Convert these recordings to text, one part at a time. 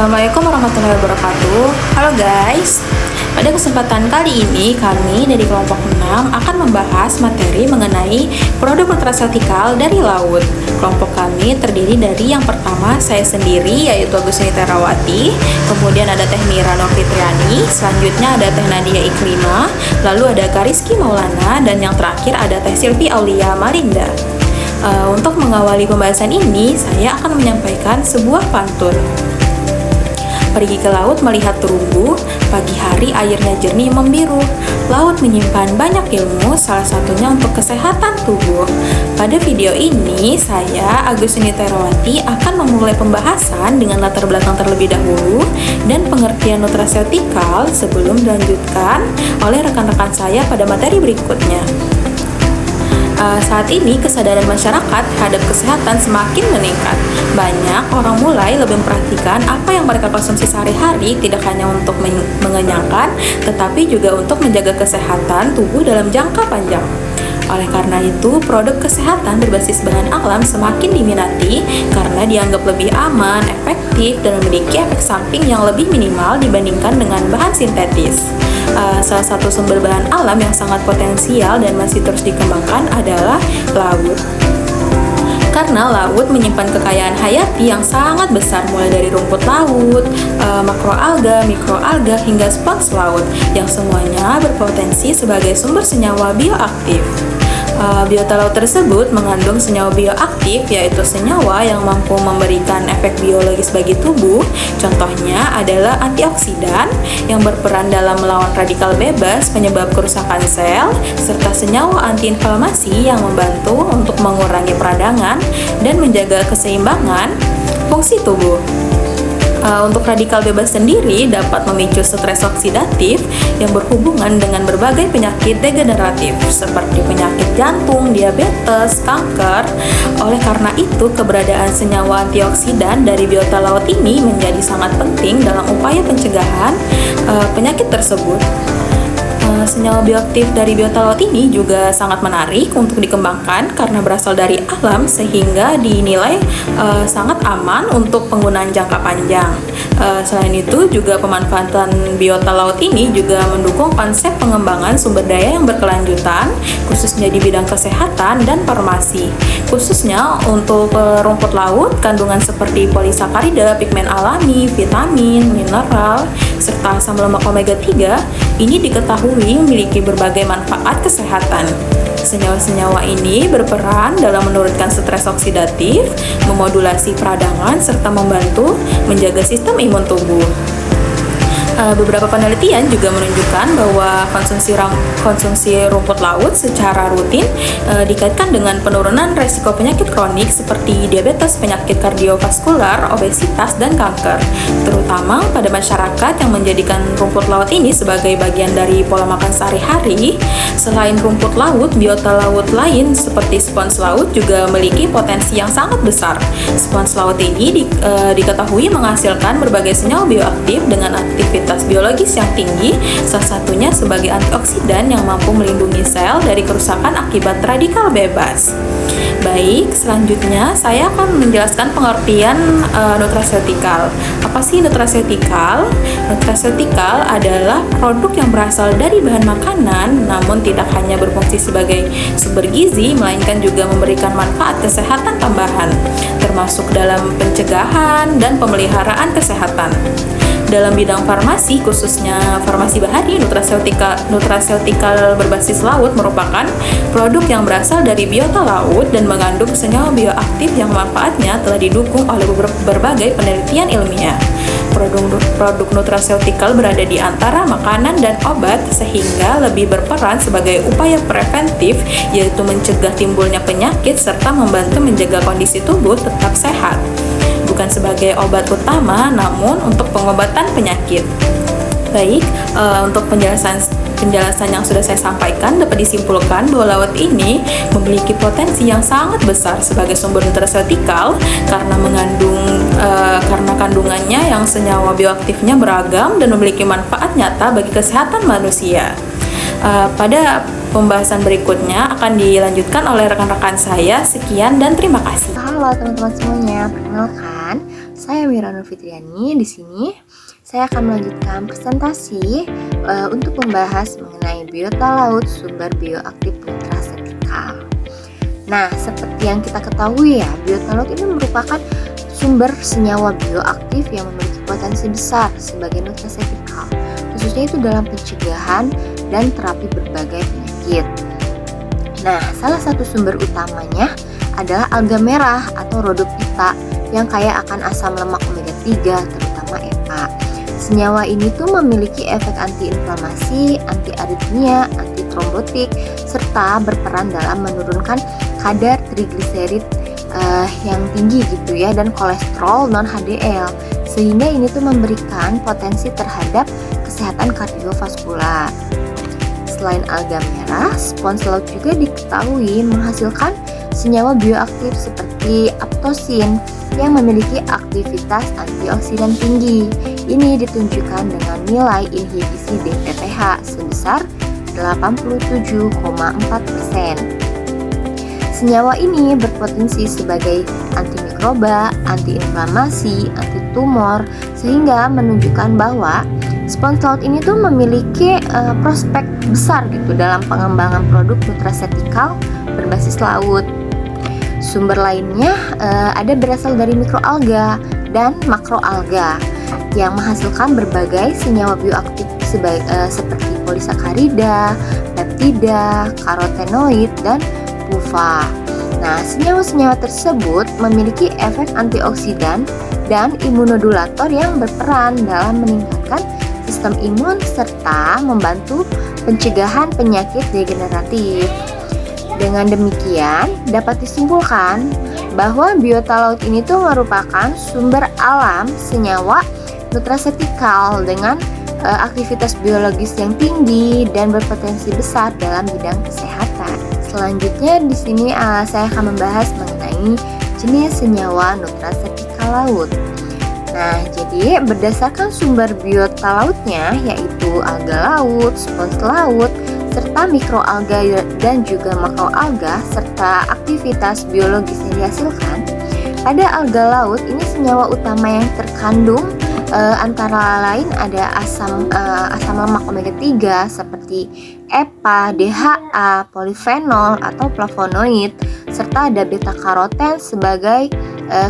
Assalamualaikum warahmatullahi wabarakatuh. Halo guys. Pada kesempatan kali ini kami dari kelompok 6 akan membahas materi mengenai produk nutraseutikal dari laut. Kelompok kami terdiri dari yang pertama saya sendiri yaitu Agustinita Rawati, kemudian ada Teh Mira Novritriani, selanjutnya ada Teh Nadia Iklima, lalu ada Kariski Maulana, dan yang terakhir ada Teh Silvi Aulia Malinda. Untuk mengawali pembahasan ini, saya akan menyampaikan sebuah pantun. Pergi ke laut melihat terumbu, pagi hari airnya jernih membiru. Laut menyimpan banyak ilmu, salah satunya untuk kesehatan tubuh. Pada video ini, saya, Agustinita Rawati, akan memulai pembahasan dengan latar belakang terlebih dahulu dan pengertian nutraseutikal sebelum dilanjutkan oleh rekan-rekan saya pada materi berikutnya. Saat ini kesadaran masyarakat terhadap kesehatan semakin meningkat. Banyak orang mulai lebih memperhatikan apa yang mereka konsumsi sehari-hari, tidak hanya untuk mengenyangkan, tetapi juga untuk menjaga kesehatan tubuh dalam jangka panjang. Oleh karena itu, produk kesehatan berbasis bahan alam semakin diminati karena dianggap lebih aman, efektif, dan memiliki efek samping yang lebih minimal dibandingkan dengan bahan sintetis. Salah satu sumber bahan alam yang sangat potensial dan masih terus dikembangkan adalah laut. Karena laut menyimpan kekayaan hayati yang sangat besar, mulai dari rumput laut, makroalga, mikroalga, hingga spons laut, yang semuanya berpotensi sebagai sumber senyawa bioaktif. Biota laut tersebut mengandung senyawa bioaktif, yaitu senyawa yang mampu memberikan efek biologis bagi tubuh. Contohnya adalah antioksidan yang berperan dalam melawan radikal bebas penyebab kerusakan sel, serta senyawa antiinflamasi yang membantu untuk mengurangi peradangan dan menjaga keseimbangan fungsi tubuh. Untuk radikal bebas sendiri dapat memicu stres oksidatif yang berhubungan dengan berbagai penyakit degeneratif seperti penyakit jantung, diabetes, kanker. Oleh karena itu, keberadaan senyawa antioksidan dari biota laut ini menjadi sangat penting dalam upaya pencegahan penyakit tersebut. Senyawa bioaktif dari biota laut ini juga sangat menarik untuk dikembangkan karena berasal dari alam, sehingga dinilai sangat aman untuk penggunaan jangka panjang. Selain itu, juga pemanfaatan biota laut ini juga mendukung konsep pengembangan sumber daya yang berkelanjutan, khususnya di bidang kesehatan dan farmasi. Khususnya untuk rumput laut, kandungan seperti polisakarida, pigmen alami, vitamin, mineral, serta asam lemak omega 3 ini diketahui memiliki berbagai manfaat kesehatan. Senyawa-senyawa ini berperan dalam menurunkan stres oksidatif, memodulasi peradangan, serta membantu menjaga sistem imun tubuh. Beberapa penelitian juga menunjukkan bahwa konsumsi rumput laut secara rutin dikaitkan dengan penurunan resiko penyakit kronik seperti diabetes, penyakit kardiovaskular, obesitas, dan kanker, terutama pada masyarakat yang menjadikan rumput laut ini sebagai bagian dari pola makan sehari-hari. Selain rumput laut, biota laut lain seperti spons laut juga memiliki potensi yang sangat besar. Spons laut ini diketahui menghasilkan berbagai senyawa bioaktif dengan aktivitas biologis yang tinggi, salah satunya sebagai antioksidan yang mampu melindungi sel dari kerusakan akibat radikal bebas. Baik, selanjutnya saya akan menjelaskan pengertian nutraseutikal. Apa sih nutraseutikal? Nutraseutikal adalah produk yang berasal dari bahan makanan, namun tidak hanya berfungsi sebagai sumber gizi, melainkan juga memberikan manfaat kesehatan tambahan, termasuk dalam pencegahan dan pemeliharaan kesehatan. Dalam bidang farmasi, khususnya farmasi bahari, nutraseutikal berbasis laut merupakan produk yang berasal dari biota laut dan mengandung senyawa bioaktif yang manfaatnya telah didukung oleh berbagai penelitian ilmiah. Produk nutraseutikal berada di antara makanan dan obat, sehingga lebih berperan sebagai upaya preventif, yaitu mencegah timbulnya penyakit serta membantu menjaga kondisi tubuh tetap sehat. Bukan sebagai obat utama, namun untuk pengobatan penyakit. Baik, untuk penjelasan yang sudah saya sampaikan, dapat disimpulkan bahwa laut ini memiliki potensi yang sangat besar sebagai sumber nutraseutikal karena kandungannya yang senyawa bioaktifnya beragam dan memiliki manfaat nyata bagi kesehatan manusia. Pada pembahasan berikutnya akan dilanjutkan oleh rekan-rekan saya. Sekian dan terima kasih. Halo teman-teman semuanya, perkenalkan Saya Mira Nur Fitriani. Di sini saya akan melanjutkan presentasi untuk membahas mengenai biota laut sumber bioaktif nutrasetikal. Nah, seperti yang kita ketahui ya, biota laut ini merupakan sumber senyawa bioaktif yang memiliki potensi besar sebagai nutrasetikal, khususnya itu dalam pencegahan dan terapi berbagai penyakit. Nah, salah satu sumber utamanya adalah alga merah atau rhodophyta yang kaya akan asam lemak omega 3, terutama EPA. Senyawa ini tuh memiliki efek antiinflamasi, anti-aritmia, antitrombotik, serta berperan dalam menurunkan kadar trigliserid yang tinggi gitu ya, dan kolesterol non HDL, sehingga ini tuh memberikan potensi terhadap kesehatan kardiovaskular. Selain alga merah, spons laut juga diketahui menghasilkan senyawa bioaktif seperti aptosin yang memiliki aktivitas antioksidan tinggi. Ini ditunjukkan dengan nilai inhibisi DPPH sebesar 87,4%. Senyawa ini berpotensi sebagai antimikroba, antiinflamasi, antitumor, sehingga menunjukkan bahwa spons laut ini tuh memiliki prospek besar gitu dalam pengembangan produk nutrasetikal berbasis laut. Sumber lainnya ada berasal dari mikroalga dan makroalga yang menghasilkan berbagai senyawa bioaktif seperti polisakarida, peptida, karotenoid, dan PUFA. Nah, senyawa-senyawa tersebut memiliki efek antioksidan dan imunodulator yang berperan dalam meningkatkan sistem imun serta membantu pencegahan penyakit degeneratif. Dengan demikian, dapat disimpulkan bahwa biota laut ini tuh merupakan sumber alam senyawa nutrasetikal dengan aktivitas biologis yang tinggi dan berpotensi besar dalam bidang kesehatan. Selanjutnya di sini saya akan membahas mengenai jenis senyawa nutrasetikal laut. Nah, jadi berdasarkan sumber biota lautnya yaitu alga laut, spons laut, serta mikroalga dan juga makroalga serta aktivitas biologis yang dihasilkan. Pada alga laut ini senyawa utama yang terkandung antara lain ada asam lemak omega 3 seperti EPA, DHA, polifenol atau flavonoid, serta ada beta karoten sebagai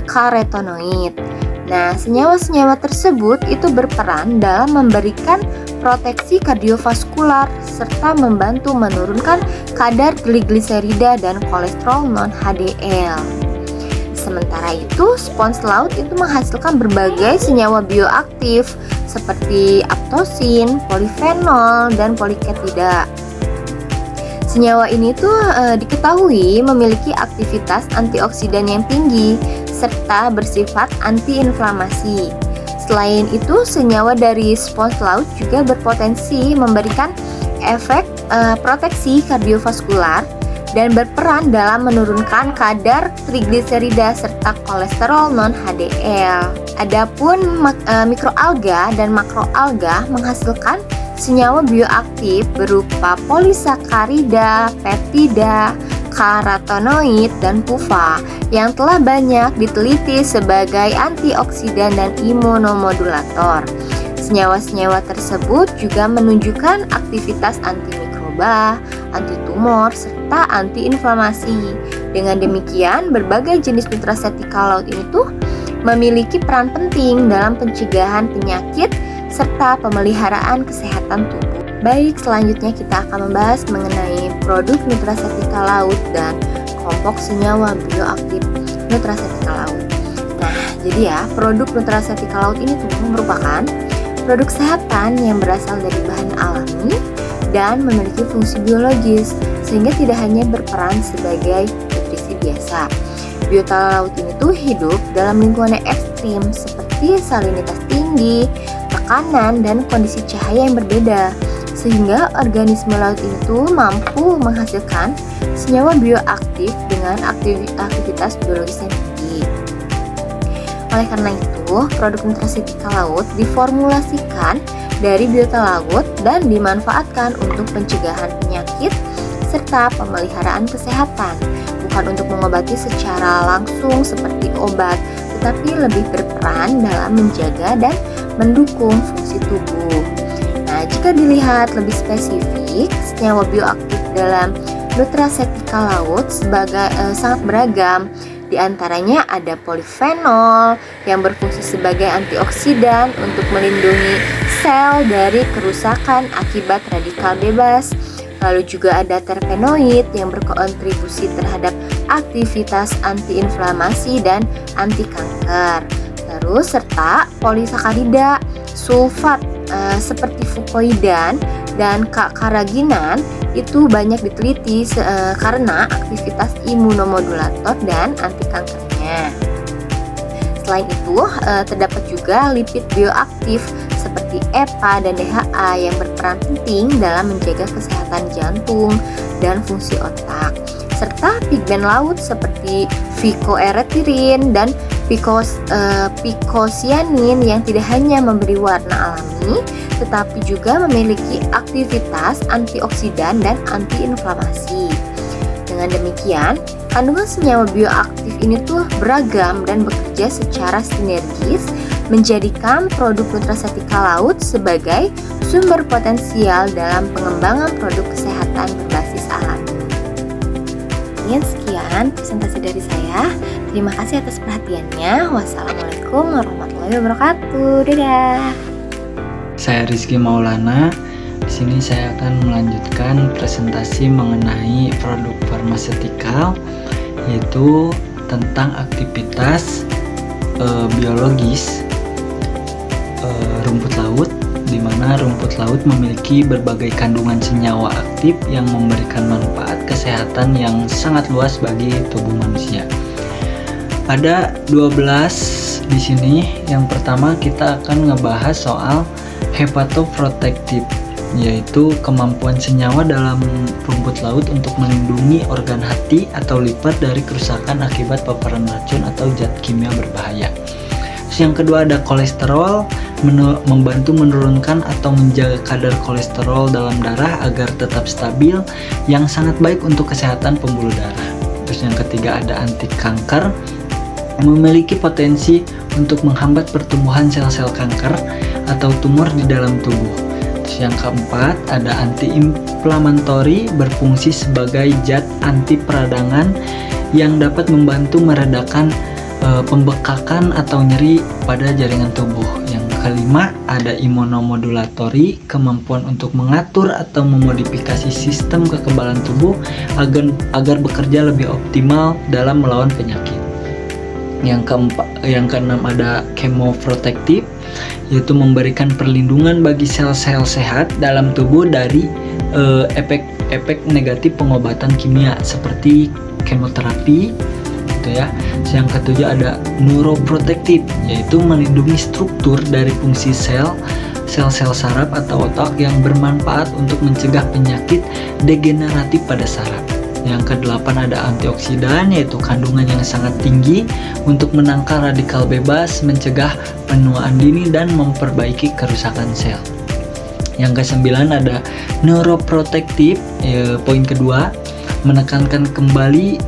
karotenoid. Nah, senyawa-senyawa tersebut itu berperan dalam memberikan proteksi kardiovaskular serta membantu menurunkan kadar trigliserida dan kolesterol non HDL. Sementara itu, spons laut itu menghasilkan berbagai senyawa bioaktif seperti aptosin, polifenol, dan poliketida. Senyawa ini tuh diketahui memiliki aktivitas antioksidan yang tinggi serta bersifat antiinflamasi. Selain itu, senyawa dari spons laut juga berpotensi memberikan efek proteksi kardiovaskular dan berperan dalam menurunkan kadar trigliserida serta kolesterol non HDL. Adapun mikroalga dan makroalga menghasilkan senyawa bioaktif berupa polisakarida, peptida, karotenoid, dan PUFA yang telah banyak diteliti sebagai antioksidan dan imunomodulator. Senyawa-senyawa tersebut juga menunjukkan aktivitas antimikroba, antitumor, serta antiinflamasi. Dengan demikian, berbagai jenis nutrasetikal laut ini tuh memiliki peran penting dalam pencegahan penyakit serta pemeliharaan kesehatan tubuh. Baik, selanjutnya kita akan membahas mengenai produk nutrasetikal laut dan kelompok senyawa bioaktif nutrasetikal laut. Nah, jadi ya, produk nutrasetikal laut ini tuh merupakan produk kesehatan yang berasal dari bahan alami dan memiliki fungsi biologis, sehingga tidak hanya berperan sebagai nutrisi biasa. Biota laut ini tuh hidup dalam lingkungan yang ekstrim seperti salinitas tinggi, tekanan, dan kondisi cahaya yang berbeda, sehingga organisme laut ini tuh mampu menghasilkan senyawa bioaktif dengan aktivitas biologis yang tinggi. Oleh karena itu, produk nutrasetikal laut diformulasikan dari biota laut dan dimanfaatkan untuk pencegahan penyakit serta pemeliharaan kesehatan, bukan untuk mengobati secara langsung seperti obat, tetapi lebih berperan dalam menjaga dan mendukung fungsi tubuh. Nah, jika dilihat lebih spesifik, senyawa bioaktif dalam nutraceutical laut sangat beragam. Di antaranya ada polifenol yang berfungsi sebagai antioksidan untuk melindungi sel dari kerusakan akibat radikal bebas. Lalu juga ada terpenoid yang berkontribusi terhadap aktivitas antiinflamasi dan anti kanker. Terus serta polisakarida, sulfat seperti fukoidan dan karaginan itu banyak diteliti karena aktivitas imunomodulator dan anti kankernya. Selain itu, terdapat juga lipid bioaktif seperti EPA dan DHA yang berperan penting dalam menjaga kesehatan jantung dan fungsi otak, serta pigmen laut seperti phycoerythrin dan phycocyanin yang tidak hanya memberi warna alami, tetapi juga memiliki aktivitas antioksidan dan antiinflamasi. Dengan demikian, kandungan senyawa bioaktif ini tuh beragam dan bekerja secara sinergis menjadikan produk nutraceutical laut sebagai sumber potensial dalam pengembangan produk kesehatan berbasis alami. Sekian presentasi dari saya. Terima kasih atas perhatiannya. Wassalamualaikum warahmatullahi wabarakatuh. Dadah. Saya Rizky Maulana. Di sini saya akan melanjutkan presentasi mengenai produk farmaseutikal, yaitu tentang aktivitas biologis rumput laut, di mana rumput laut memiliki berbagai kandungan senyawa aktif yang memberikan manfaat kesehatan yang sangat luas bagi tubuh manusia. Ada 12 di sini. Yang pertama kita akan ngebahas soal hepatoprotective, yaitu kemampuan senyawa dalam rumput laut untuk melindungi organ hati atau liver dari kerusakan akibat paparan racun atau zat kimia berbahaya. Terus yang kedua ada kolesterol, membantu menurunkan atau menjaga kadar kolesterol dalam darah agar tetap stabil, yang sangat baik untuk kesehatan pembuluh darah. Terus yang ketiga ada anti kanker, memiliki potensi untuk menghambat pertumbuhan sel-sel kanker atau tumor di dalam tubuh. Terus yang keempat ada anti-inflammatory, berfungsi sebagai zat anti peradangan yang dapat membantu meredakan pembekakan atau nyeri pada jaringan tubuh. Yang kelima ada imunomodulatory, kemampuan untuk mengatur atau memodifikasi sistem kekebalan tubuh agar bekerja lebih optimal dalam melawan penyakit. Yang keenam ada chemoprotective, yaitu memberikan perlindungan bagi sel-sel sehat dalam tubuh dari efek negatif pengobatan kimia seperti kemoterapi, gitu ya. Yang ketujuh ada neuroprotective, yaitu melindungi struktur dari fungsi sel-sel saraf atau otak yang bermanfaat untuk mencegah penyakit degeneratif pada saraf. Yang kedelapan ada antioksidan, yaitu kandungan yang sangat tinggi untuk menangkal radikal bebas, mencegah penuaan dini dan memperbaiki kerusakan sel. Yang kesembilan ada neuroprotective, poin kedua, menekankan kembali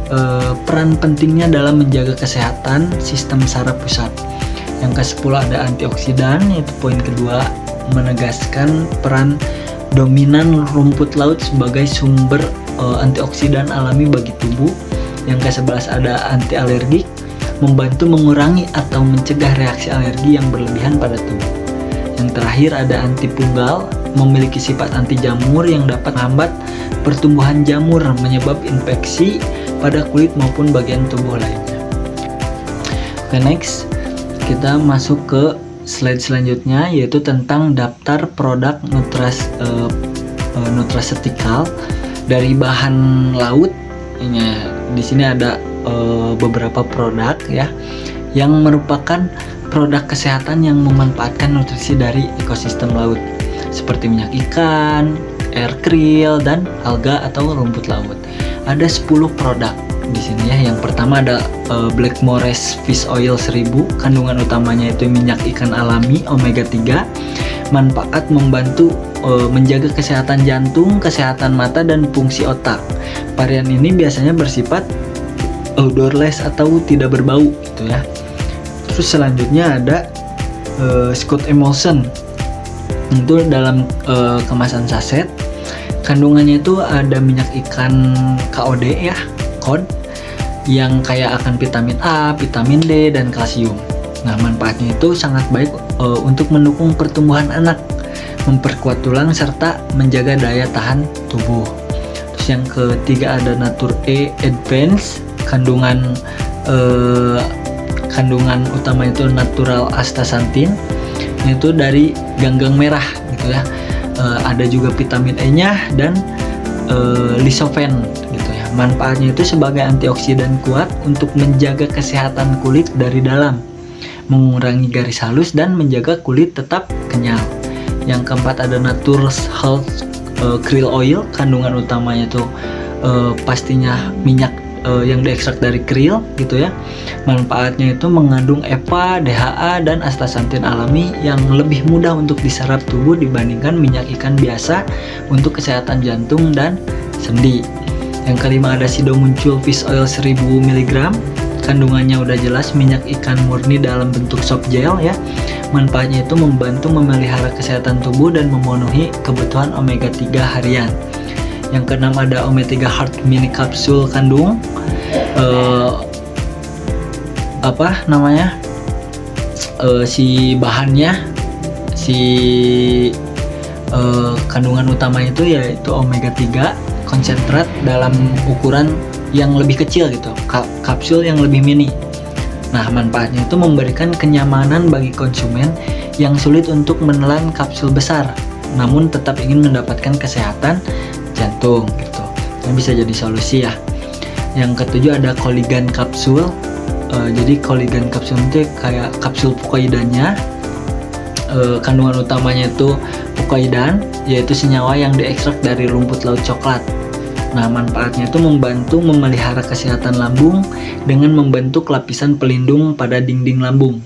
peran pentingnya dalam menjaga kesehatan sistem saraf pusat. Yang ke-10 ada antioksidan, yaitu poin kedua, menegaskan peran dominan rumput laut sebagai sumber antioksidan alami bagi tubuh. Yang ke-11 ada anti alergik, membantu mengurangi atau mencegah reaksi alergi yang berlebihan pada tubuh. Yang terakhir ada antifunggal, memiliki sifat anti jamur yang dapat menghambat pertumbuhan jamur, menyebab infeksi pada kulit maupun bagian tubuh lainnya. Oke, next kita masuk ke slide selanjutnya, yaitu tentang daftar produk nutraceutical dari bahan laut. Di sini ada beberapa produk ya yang merupakan produk kesehatan yang memanfaatkan nutrisi dari ekosistem laut seperti minyak ikan, air krill, dan alga atau rumput laut. Ada 10 produk di sini ya. Yang pertama ada Blackmores Fish Oil 1000, kandungan utamanya itu minyak ikan alami omega 3. Manfaat membantu menjaga kesehatan jantung, kesehatan mata, dan fungsi otak. Varian ini biasanya bersifat odorless atau tidak berbau gitu ya. Terus selanjutnya ada Scout Emulsion. Itu dalam kemasan saset. Kandungannya itu ada minyak ikan KOD ya, kod, yang kaya akan vitamin A, vitamin D, dan kalsium. Nah, manfaatnya itu sangat baik untuk mendukung pertumbuhan anak, memperkuat tulang, serta menjaga daya tahan tubuh. Terus yang ketiga ada Nature E Advance. Kandungan utama itu natural astaxanthin, itu dari ganggang merah gitu ya. Ada juga vitamin E-nya dan lysofen gitu ya. Manfaatnya itu sebagai antioksidan kuat untuk menjaga kesehatan kulit dari dalam, mengurangi garis halus dan menjaga kulit tetap kenyal. Yang keempat ada Naturals Health Krill Oil. Kandungan utamanya itu pastinya minyak yang diekstrak dari krill gitu ya. Manfaatnya itu mengandung EPA, DHA, dan astaxanthin alami yang lebih mudah untuk diserap tubuh dibandingkan minyak ikan biasa untuk kesehatan jantung dan sendi. Yang kelima ada Sido Muncul Fish Oil 1000 mg. Kandungannya udah jelas minyak ikan murni dalam bentuk soft gel ya. Manfaatnya itu membantu memelihara kesehatan tubuh dan memenuhi kebutuhan omega 3 harian. Yang keenam ada Omega 3 Heart Mini Kapsul kandung kandungan utamanya itu yaitu omega 3 konsentrat dalam ukuran yang lebih kecil gitu, kapsul yang lebih mini. Nah, manfaatnya itu memberikan kenyamanan bagi konsumen yang sulit untuk menelan kapsul besar namun tetap ingin mendapatkan kesehatan jantung gitu. Ini bisa jadi solusi ya. Yang ketujuh ada Collagen kapsul. Jadi Collagen kapsul itu kayak kapsul fukoidannya. Kandungan utamanya itu fukoidan, yaitu senyawa yang diekstrak dari rumput laut coklat. Nah, manfaatnya itu membantu memelihara kesehatan lambung dengan membentuk lapisan pelindung pada dinding lambung.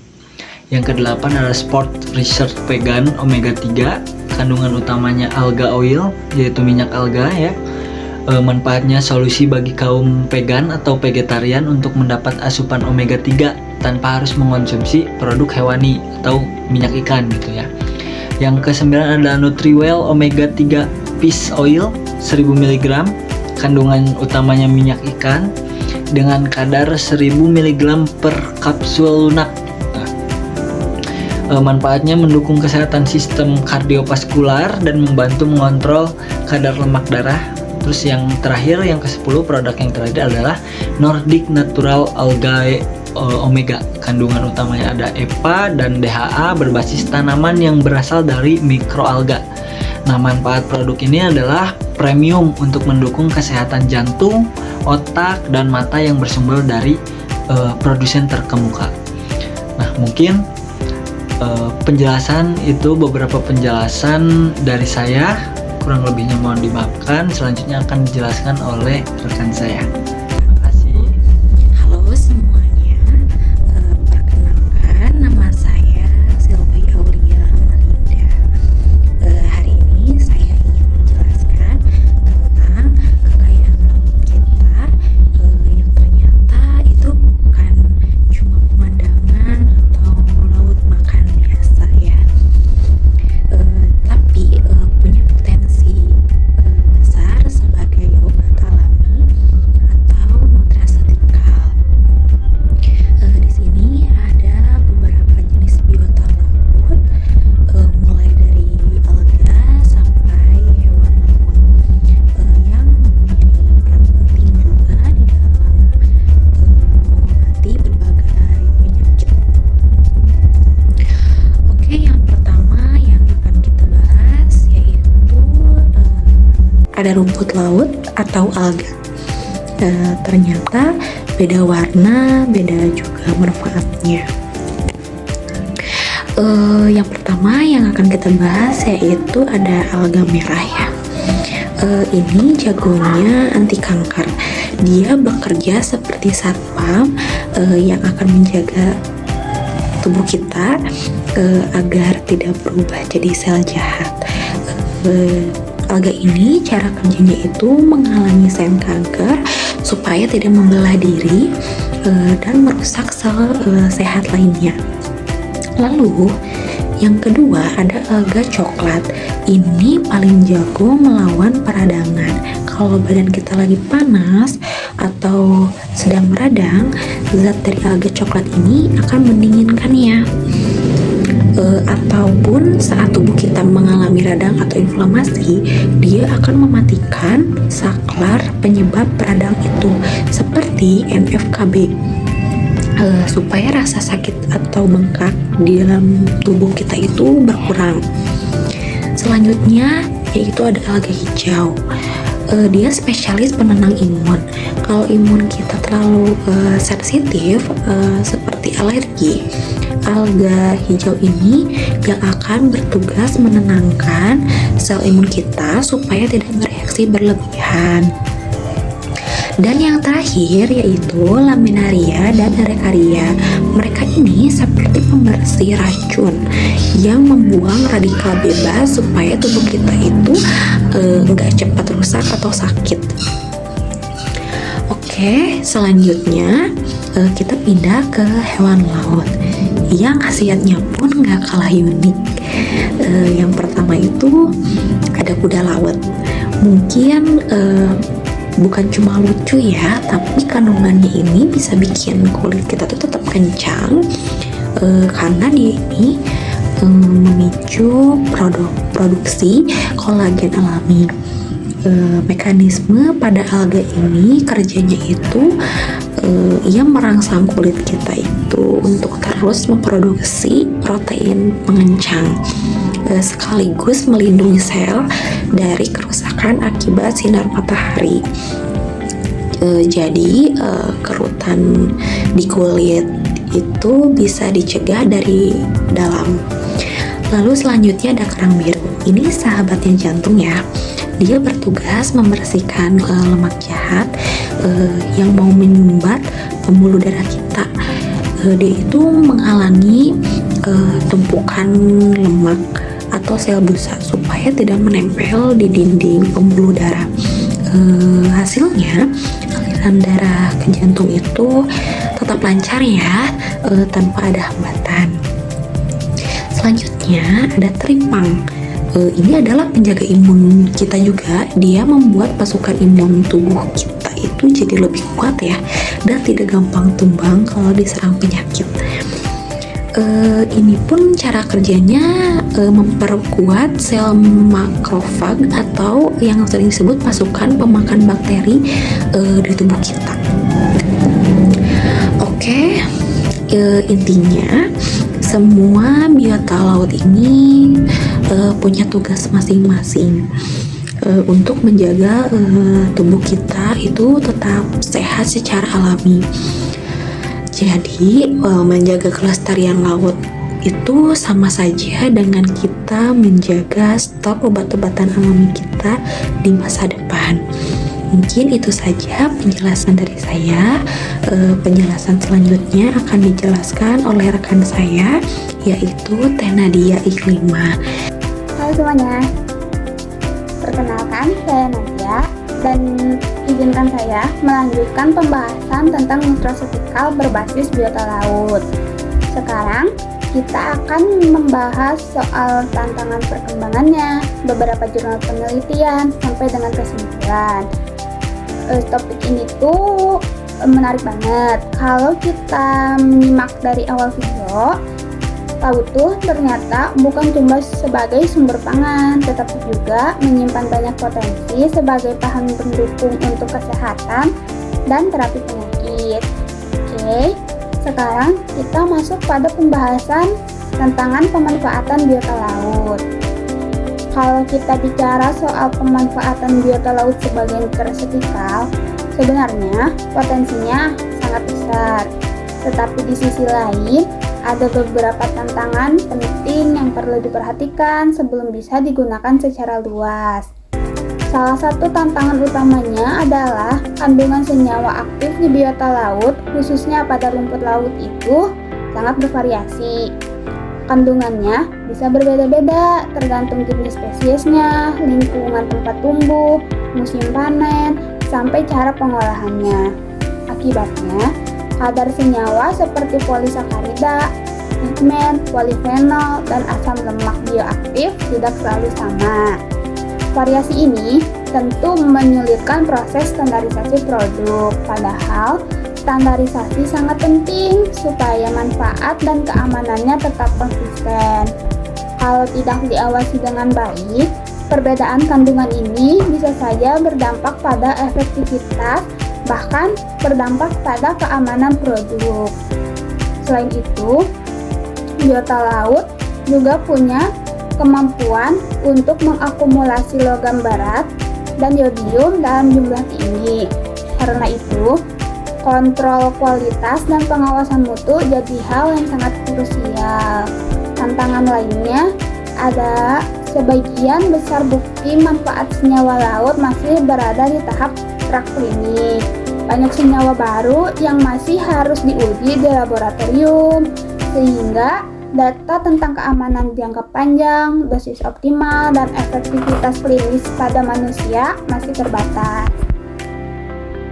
Yang kedelapan adalah Sport Research Vegan Omega 3. Kandungan utamanya alga oil, yaitu minyak alga ya. Manfaatnya solusi bagi kaum vegan atau vegetarian untuk mendapat asupan omega 3 tanpa harus mengonsumsi produk hewani atau minyak ikan gitu ya. Yang kesembilan adalah Nutriwell Omega 3 Fish Oil 1000 mg. Kandungan utamanya minyak ikan dengan kadar 1000 mg per kapsul lunak. Manfaatnya mendukung kesehatan sistem kardiovaskular dan membantu mengontrol kadar lemak darah. Terus yang terakhir, yang ke-10 produk yang terakhir adalah Nordic Natural Algae Omega. Kandungan utamanya ada EPA dan DHA berbasis tanaman yang berasal dari mikroalga. Nah, manfaat produk ini adalah premium untuk mendukung kesehatan jantung, otak, dan mata yang bersumber dari produsen terkemuka. Nah, mungkin penjelasan itu beberapa penjelasan dari saya, kurang lebihnya mohon dimaafkan. Selanjutnya akan dijelaskan oleh rekan saya. Terima kasih. Halo semuanya, perkenalkan nama saya Sylvie Aulia Amalinda. Hari ini saya ingin menjelaskan tentang kekayaan laut kita yang ternyata itu bukan cuma pemandangan atau laut makan biasa ya, tapi punya potensi besar sebagai obat alami atau nutraceutical. Di sini ada beberapa jenis biota laut, mulai dari alga sampai hewan-hewan yang mempunyai peran penting juga di dalam mengobati berbagai penyakit. Oke, yang pertama yang akan kita bahas yaitu ada rumput laut atau alga. Ternyata beda warna, beda juga manfaatnya. Yang pertama yang akan kita bahas yaitu ada alga merah ya. Ini jagonya anti kanker. Dia bekerja seperti satpam yang akan menjaga tubuh kita agar tidak berubah jadi sel jahat. Alga ini cara kerjanya itu menghalangi sel kanker supaya tidak membelah diri dan merusak sel sehat lainnya. Lalu yang kedua ada alga coklat. Ini paling jago melawan peradangan. Kalau badan kita lagi panas atau sedang meradang, zat dari alga coklat ini akan mendinginkannya. Ataupun saat tubuh kita mengalami radang atau inflamasi, dia akan mematikan saklar penyebab radang itu, seperti NF-kB. Supaya rasa sakit atau bengkak di dalam tubuh kita itu berkurang. Selanjutnya yaitu ada alga hijau. Dia spesialis penenang imun. Kalau imun kita terlalu sensitif seperti alergi, alga hijau ini yang akan bertugas menenangkan sel imun kita supaya tidak bereaksi berlebihan. Dan yang terakhir yaitu laminaria dan araucaria. Mereka ini seperti pembersih racun yang membuang radikal bebas supaya tubuh kita itu nggak cepat rusak atau sakit. Oke, selanjutnya kita pindah ke hewan laut yang khasiatnya pun nggak kalah unik. Yang pertama itu ada kuda laut. Mungkin bukan cuma lucu ya, tapi kandungannya ini bisa bikin kulit kita tuh tetap kencang karena dia ini memicu produksi kolagen alami. Mekanisme pada alga ini kerjanya itu ia merangsang kulit kita itu untuk terus memproduksi protein pengencang, sekaligus melindungi sel dari kerusakan akibat sinar matahari. Jadi kerutan di kulit itu bisa dicegah dari dalam. Lalu selanjutnya ada kerang biru. Ini sahabatnya jantung ya. Dia bertugas membersihkan lemak jahat yang mau menyumbat pembuluh darah kita. Dia itu menghalangi tumpukan lemak atau sel busa supaya tidak menempel di dinding pembuluh darah. Hasilnya aliran darah ke jantung itu tetap lancar ya, tanpa ada hambatan. Selanjutnya ada terimpang. Ini adalah penjaga imun kita juga. Dia membuat pasukan imun tubuh kita itu jadi lebih kuat ya, dan tidak gampang tumbang kalau diserang penyakit. Ini pun cara kerjanya memperkuat sel makrofag atau yang sering disebut pasukan pemakan bakteri di tubuh kita. Oke, intinya semua biota laut ini punya tugas masing-masing untuk menjaga tubuh kita itu tetap sehat secara alami. Jadi menjaga kelestarian laut itu sama saja dengan kita menjaga stok obat-obatan alami kita di masa depan. Mungkin itu saja penjelasan dari saya. Penjelasan selanjutnya akan dijelaskan oleh rekan saya, yaitu Teh Nadia Ikhlima. Halo semuanya, perkenalkan saya Nadia dan izinkan saya melanjutkan pembahasan tentang nutraceutikal berbasis biota laut. Sekarang kita akan membahas soal tantangan perkembangannya, beberapa jurnal penelitian, sampai dengan kesimpulan. Topik ini tuh menarik banget. Kalau kita menyimak dari awal video, laut tuh ternyata bukan cuma sebagai sumber pangan, tetapi juga menyimpan banyak potensi sebagai bahan pendukung untuk kesehatan dan terapi penyakit. Oke, sekarang kita masuk pada pembahasan tantangan pemanfaatan biota laut. Kalau kita bicara soal pemanfaatan biota laut sebagai nutraceutikal, sebenarnya potensinya sangat besar. Tetapi di sisi lain, ada beberapa tantangan penting yang perlu diperhatikan sebelum bisa digunakan secara luas. Salah satu tantangan utamanya adalah kandungan senyawa aktif di biota laut, khususnya pada rumput laut itu sangat bervariasi. Kandungannya bisa berbeda-beda tergantung jenis spesiesnya, lingkungan tempat tumbuh, musim panen, sampai cara pengolahannya. Akibatnya, Kadar senyawa seperti polisakarida, pigmen, polifenol, dan asam lemak bioaktif tidak selalu sama. Variasi ini tentu menyulitkan proses standarisasi produk, padahal standarisasi sangat penting supaya manfaat dan keamanannya tetap konsisten. Kalau tidak diawasi dengan baik, perbedaan kandungan ini bisa saja berdampak pada efektivitas, bahkan berdampak pada keamanan produk. Selain itu, biota laut juga punya kemampuan untuk mengakumulasi logam berat dan yodium dalam jumlah tinggi. Karena itu, kontrol kualitas dan pengawasan mutu jadi hal yang sangat krusial. Tantangan lainnya ada sebagian besar bukti manfaat senyawa laut masih berada di tahap praklinik. Banyak senyawa baru yang masih harus diuji di laboratorium, sehingga data tentang keamanan jangka panjang, dosis optimal, dan efektivitas klinis pada manusia masih terbatas.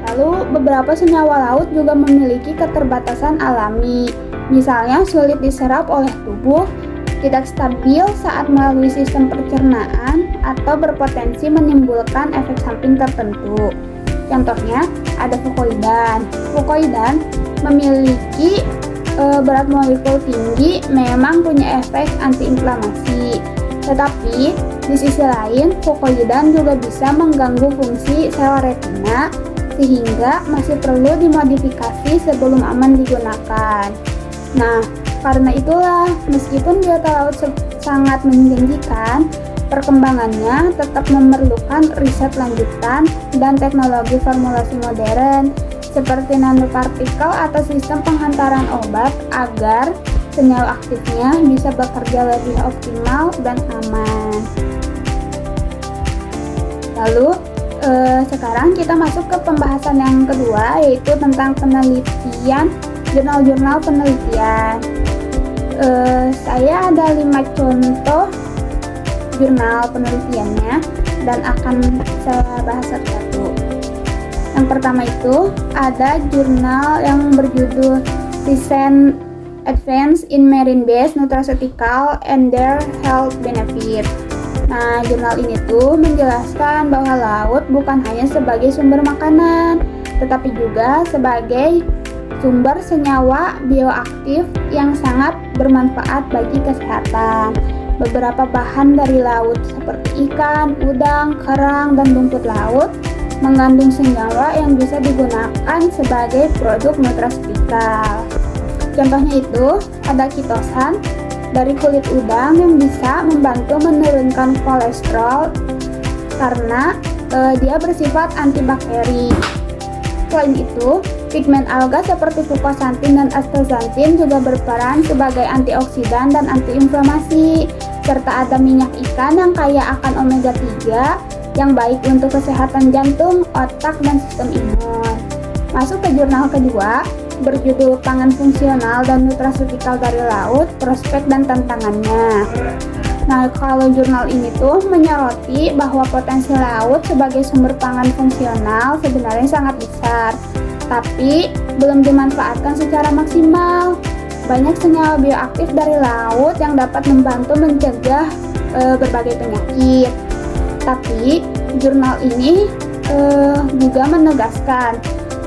Lalu, beberapa senyawa laut juga memiliki keterbatasan alami, misalnya sulit diserap oleh tubuh, tidak stabil saat melalui sistem pencernaan, atau berpotensi menimbulkan efek samping tertentu. Contohnya, ada fukoidan. Fukoidan memiliki berat molekul tinggi, memang punya efek antiinflamasi. Tetapi, di sisi lain, fukoidan juga bisa mengganggu fungsi sel retina, sehingga masih perlu dimodifikasi sebelum aman digunakan. Nah, karena itulah, meskipun biota laut sangat menjanjikan, perkembangannya tetap memerlukan riset lanjutan dan teknologi formulasi modern seperti nanopartikel atau sistem penghantaran obat agar senyawa aktifnya bisa bekerja lebih optimal dan aman. Lalu, sekarang kita masuk ke pembahasan yang kedua, yaitu tentang penelitian, jurnal-jurnal penelitian. Saya ada 5 contoh jurnal penelitiannya dan akan saya bahas satu-satu. Yang pertama itu ada jurnal yang berjudul Recent Advance in Marine-Based Nutraceutical and Their Health Benefit. Nah, jurnal ini tuh menjelaskan bahwa laut bukan hanya sebagai sumber makanan, tetapi juga sebagai sumber senyawa bioaktif yang sangat bermanfaat bagi kesehatan. Beberapa bahan dari laut seperti ikan, udang, kerang, dan rumput laut mengandung senyawa yang bisa digunakan sebagai produk nutrasetikal. Contohnya itu ada kitosan dari kulit udang yang bisa membantu menurunkan kolesterol karena dia bersifat antibakteri. Selain itu, pigmen alga seperti fukosantin dan astaxanthin juga berperan sebagai antioksidan dan antiinflamasi, serta ada minyak ikan yang kaya akan omega 3 yang baik untuk kesehatan jantung, otak, dan sistem imun. Masuk ke jurnal kedua, berjudul Pangan Fungsional dan Nutrasetikal dari Laut, Prospek dan Tantangannya. Nah, kalau jurnal ini tuh menyoroti bahwa potensi laut sebagai sumber pangan fungsional sebenarnya sangat besar, tapi belum dimanfaatkan secara maksimal. Banyak senyawa bioaktif dari laut yang dapat membantu mencegah berbagai penyakit. Tapi jurnal ini juga menegaskan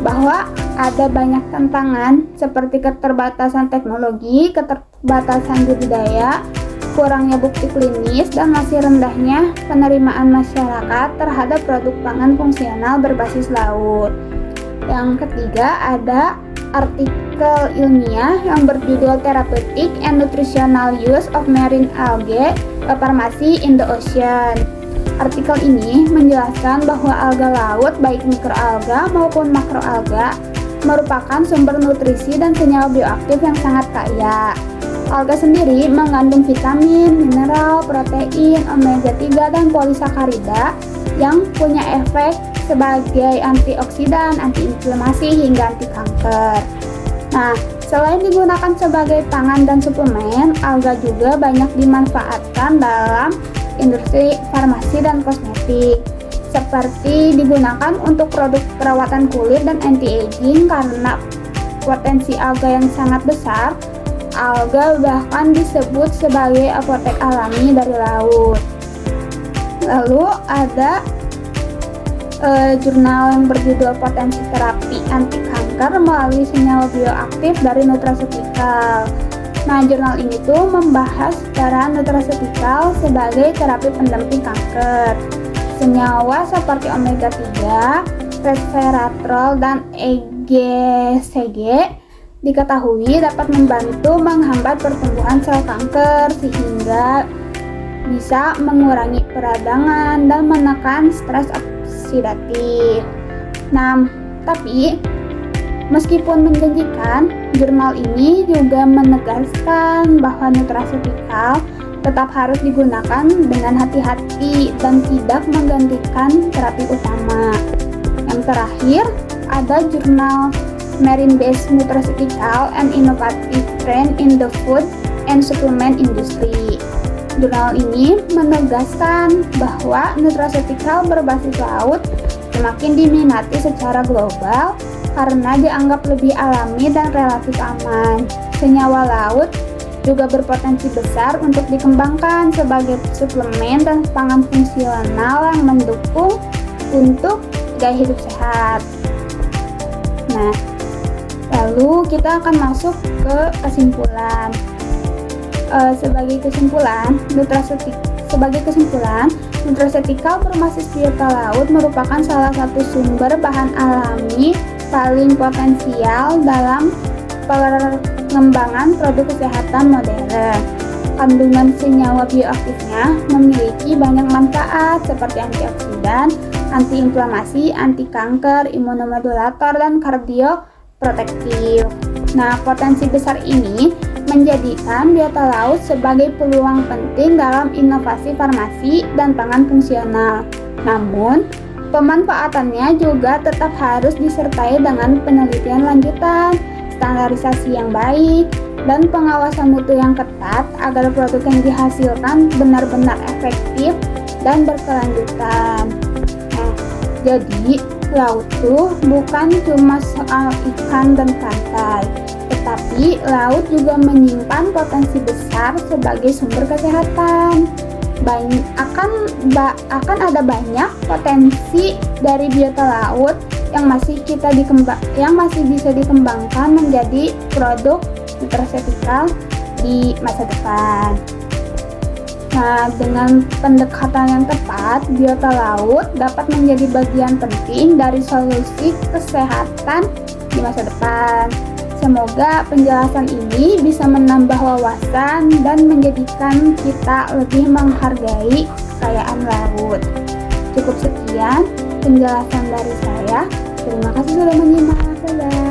bahwa ada banyak tantangan seperti keterbatasan teknologi, keterbatasan budidaya, kurangnya bukti klinis, dan masih rendahnya penerimaan masyarakat terhadap produk pangan fungsional berbasis laut. Yang ketiga ada artikel ilmiah yang berjudul Therapeutic and Nutritional Use of Marine Algae Pharmacy in the Ocean. Artikel ini menjelaskan bahwa alga laut, baik mikroalga maupun makroalga, merupakan sumber nutrisi dan senyawa bioaktif yang sangat kaya. Alga sendiri mengandung vitamin, mineral, protein, omega 3, dan polisakarida yang punya efek sebagai antioksidan, antiinflamasi, hingga anti kanker. Nah, selain digunakan sebagai pangan dan suplemen, alga juga banyak dimanfaatkan dalam industri farmasi dan kosmetik, seperti digunakan untuk produk perawatan kulit dan anti-aging karena potensi alga yang sangat besar, alga bahkan disebut sebagai apotek alami dari laut. Lalu ada jurnal yang berjudul Potensi Terapi Anti Kanker melalui senyawa bioaktif dari nutraceutical. Nah, jurnal ini tuh membahas cara nutraceutical sebagai terapi pendamping kanker. Senyawa seperti omega 3, resveratrol, dan EGCG diketahui dapat membantu menghambat pertumbuhan sel kanker sehingga bisa mengurangi peradangan dan menekan stres oksidatif. Nah, tapi meskipun menjanjikan, jurnal ini juga menegaskan bahwa nutraceutical tetap harus digunakan dengan hati-hati dan tidak menggantikan terapi utama. Yang terakhir, ada jurnal Marine-Based Nutraceutical and Innovative Trend in the Food and Supplement Industry. Jurnal ini menegaskan bahwa nutraceutical berbasis laut semakin diminati secara global karena dianggap lebih alami dan relatif aman. Senyawa laut juga berpotensi besar untuk dikembangkan sebagai suplemen dan pangan fungsional yang mendukung untuk gaya hidup sehat. Nah, lalu kita akan masuk ke kesimpulan. Sebagai kesimpulan, nutraceutical berbasis biota laut merupakan salah satu sumber bahan alami paling potensial dalam pengembangan produk kesehatan modern. Kandungan senyawa bioaktifnya memiliki banyak manfaat seperti antioksidan, antiinflamasi, anti kanker, imunomodulator, dan kardioprotektif. Nah, potensi besar ini menjadikan biota laut sebagai peluang penting dalam inovasi farmasi dan pangan fungsional. Namun, pemanfaatannya juga tetap harus disertai dengan penelitian lanjutan, standarisasi yang baik, dan pengawasan mutu yang ketat agar produk yang dihasilkan benar-benar efektif dan berkelanjutan. Nah, jadi laut tuh bukan cuma soal ikan dan pantai, tetapi laut juga menyimpan potensi besar sebagai sumber kesehatan. Akan ada banyak potensi dari biota laut yang masih bisa dikembangkan menjadi produk nutraceutical di masa depan. Nah, dengan pendekatan yang tepat, biota laut dapat menjadi bagian penting dari solusi kesehatan di masa depan. Semoga penjelasan ini bisa menambah wawasan dan menjadikan kita lebih menghargai kekayaan laut. Cukup sekian penjelasan dari saya. Terima kasih sudah menyimak. Dadah.